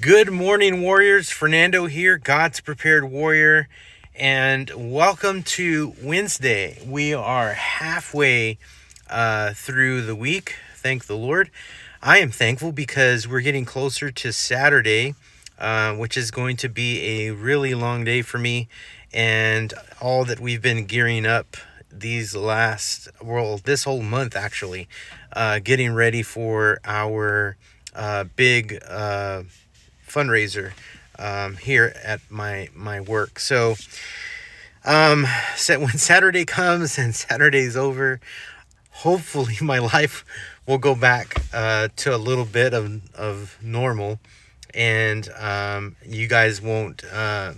Good morning, warriors. Fernando here, God's Prepared Warrior, and welcome to Wednesday. We are halfway through the week. Thank the Lord. I am thankful because we're getting closer to Saturday, which is going to be a really long day for me, and all that we've been gearing up this whole month actually, getting ready for our big fundraiser here at my work. So when Saturday comes and Saturday's over, hopefully my life will go back to a little bit of normal, and you guys won't have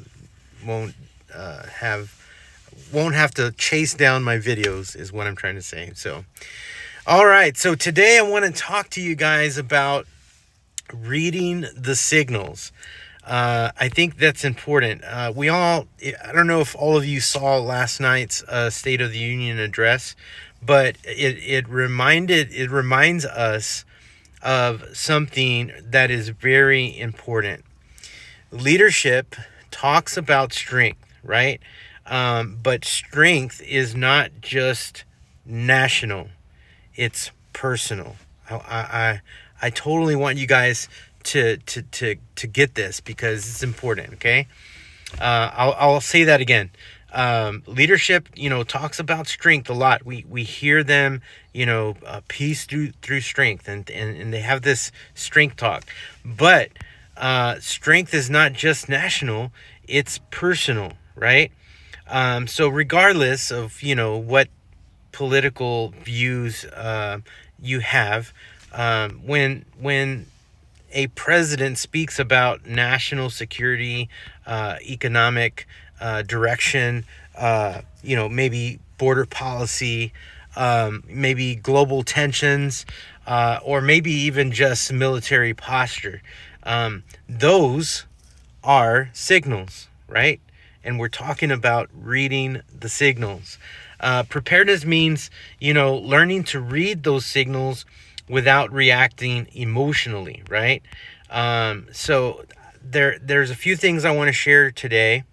to chase down my videos, is what I'm trying to say. So all right, so today I want to talk to you guys about reading the signals. I think that's important. I don't know if all of you saw last night's State of the Union address, but it reminds us of something that is very important. Leadership talks about strength, right? But strength is not just national, it's personal. I totally want you guys to get this because it's important. Okay, I'll say that again. Leadership, talks about strength a lot. We hear them, peace through strength, and they have this strength talk. But strength is not just national; it's personal, right? So regardless of what political views you have. When a president speaks about national security, economic direction, maybe border policy, maybe global tensions, or maybe even just military posture, those are signals, right? And we're talking about reading the signals. Preparedness means, learning to read those signals without reacting emotionally, right? So there's a few things I want to share today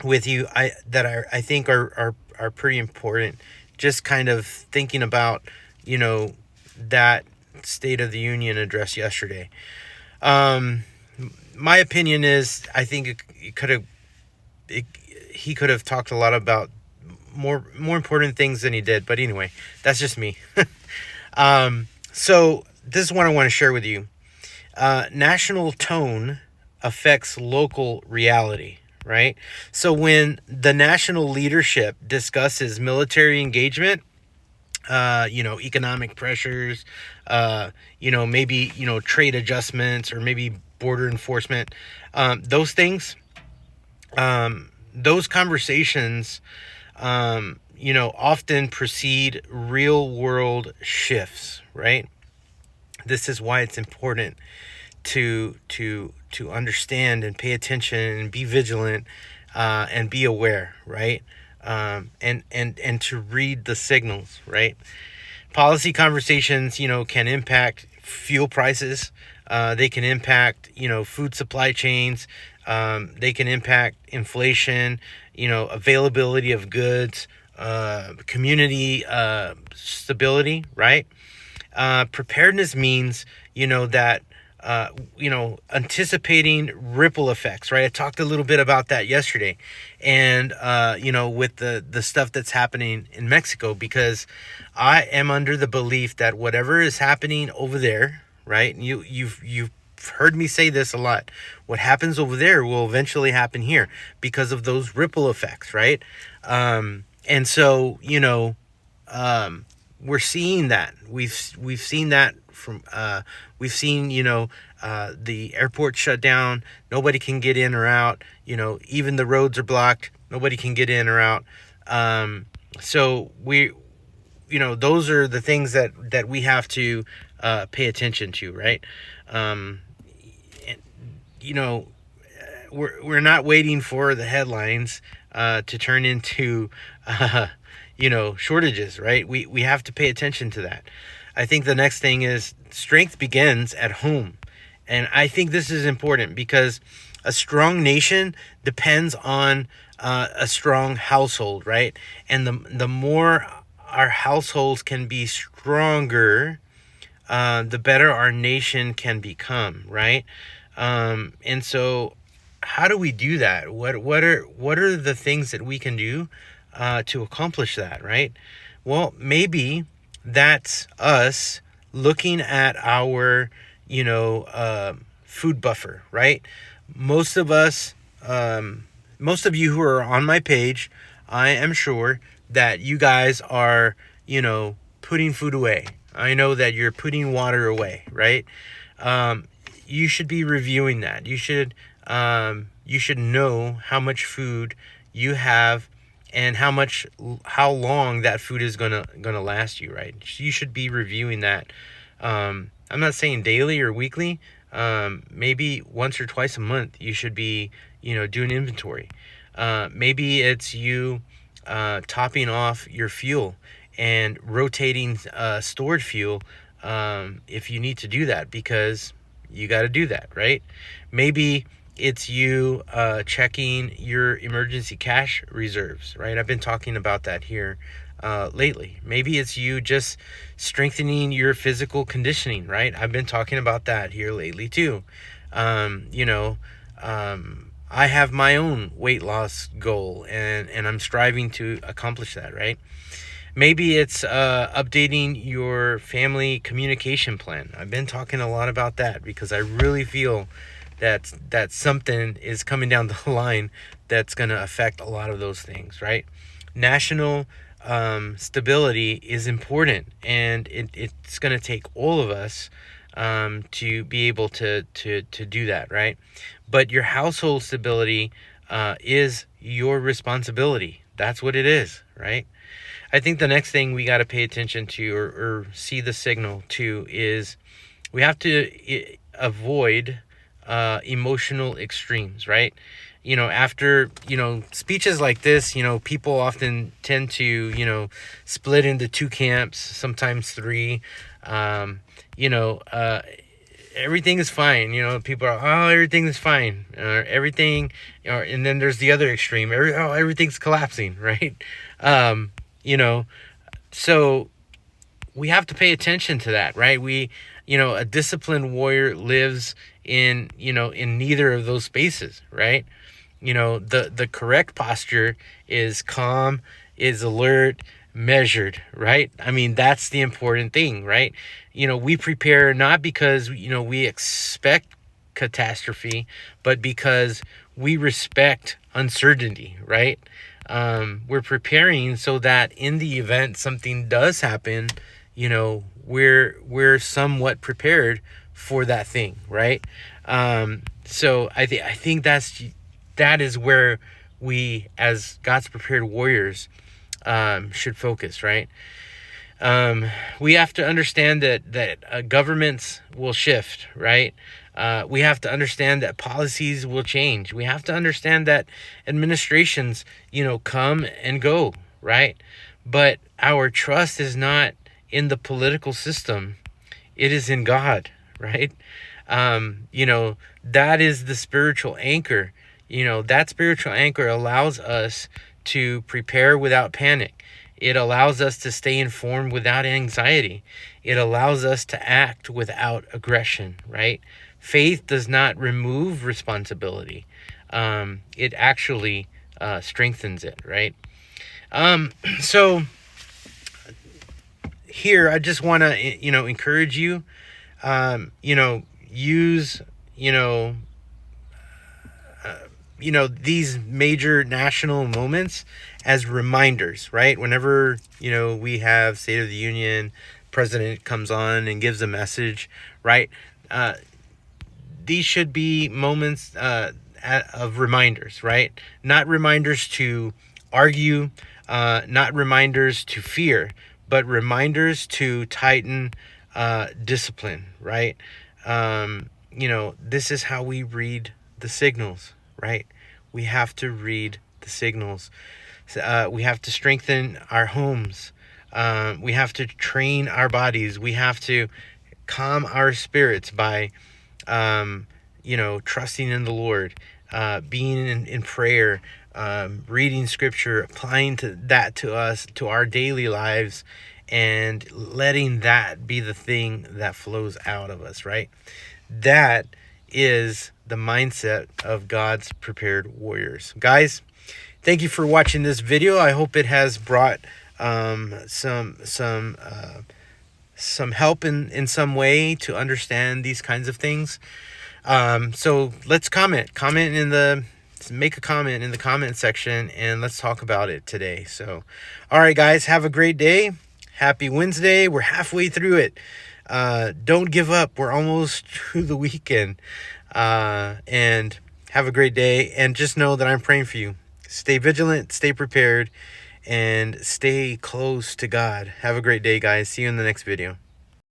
with you that I think are pretty important. Just kind of thinking about, that State of the Union address yesterday. My opinion is I think he could have talked a lot about more important things than he did. But anyway, that's just me. So this is what I want to share with you. National tone affects local reality, right? So when the national leadership discusses military engagement, economic pressures, maybe, trade adjustments, or maybe border enforcement, those things, those conversations, often precede real world shifts, right? This is why it's important to understand and pay attention and be vigilant, and be aware, right? And to read the signals, right? Policy conversations, can impact fuel prices. They can impact, food supply chains. They can impact inflation, availability of goods, community stability, right? Preparedness means, that, anticipating ripple effects, right? I talked a little bit about that yesterday, and, with the stuff that's happening in Mexico, because I am under the belief that whatever is happening over there, right? You've heard me say this a lot. What happens over there will eventually happen here because of those ripple effects, right? And so, we're seeing that. We've seen that from we've seen, the airport shut down. Nobody can get in or out. Even the roads are blocked. Nobody can get in or out. So those are the things that we have to pay attention to, right? We're not waiting for the headlines to turn into shortages, right? We have to pay attention to that. I think the next thing is strength begins at home. And I think this is important because a strong nation depends on a strong household, right? And the more our households can be stronger, the better our nation can become, right? And so, how do we do that? What are the things that we can do to accomplish that, right? Well, maybe that's us looking at our, food buffer, right? Most of us, most of you who are on my page, I am sure that you guys are, putting food away. I know that you're putting water away, right? You should be reviewing that. You should know how much food you have and how long that food is gonna last you, right? You should be reviewing that. I'm not saying daily or weekly. Maybe once or twice a month you should be, doing inventory. Maybe it's you topping off your fuel and rotating stored fuel if you need to do that, because you got to do that, right? Maybe it's you checking your emergency cash reserves, right? I've been talking about that here lately. Maybe it's you just strengthening your physical conditioning, right? I've been talking about that here lately too. I have my own weight loss goal, and I'm striving to accomplish that, right? Maybe it's updating your family communication plan. I've been talking a lot about that because I really feel that something is coming down the line that's going to affect a lot of those things, right? National stability is important, and it's going to take all of us to be able to do that, right? But your household stability is your responsibility. That's what it is, right? I think the next thing we got to pay attention to, or see the signal to, is we have to avoid emotional extremes, right? After, speeches like this, people often tend to, split into two camps, sometimes three. Everything is fine. People are, oh, everything is fine. Everything, and then there's the other extreme. Everything's collapsing, right? So we have to pay attention to that, right? A disciplined warrior lives in neither of those spaces, right? The correct posture is calm, is alert, measured, right? I mean, that's the important thing, right? We prepare not because, we expect catastrophe, but because we respect uncertainty, right? We're preparing so that in the event something does happen, we're somewhat prepared for that thing, right? So I think that is where we, as God's prepared warriors, should focus, right? We have to understand that governments will shift, right? We have to understand that policies will change. We have to understand that administrations, come and go, right? But our trust is not in the political system. It is in God, right? That is the spiritual anchor. That spiritual anchor allows us to prepare without panic. It allows us to stay informed without anxiety. It allows us to act without aggression, right? Faith does not remove responsibility. It actually strengthens it, right? So here, I just want to, encourage you, use, these major national moments as reminders, right? Whenever, we have State of the Union, president comes on and gives a message, right? These should be moments of reminders, right? Not reminders to argue, not reminders to fear, but reminders to tighten discipline, right? This is how we read the signals, right? We have to read the signals. We have to strengthen our homes. We have to train our bodies. We have to calm our spirits by you know, trusting in the Lord, being in prayer, reading scripture, applying that to us, to our daily lives, and letting that be the thing that flows out of us, right? That is the mindset of God's prepared warriors. Guys, thank you for watching this video. I hope it has brought some help in some way to understand these kinds of things. So let's make a comment in the comment section, and let's talk about it today. So, all right, guys, have a great day. Happy Wednesday. We're halfway through it. Don't give up. We're almost through the weekend. And have a great day. And just know that I'm praying for you. Stay vigilant, stay prepared, and stay close to God. Have a great day, guys. See you in the next video.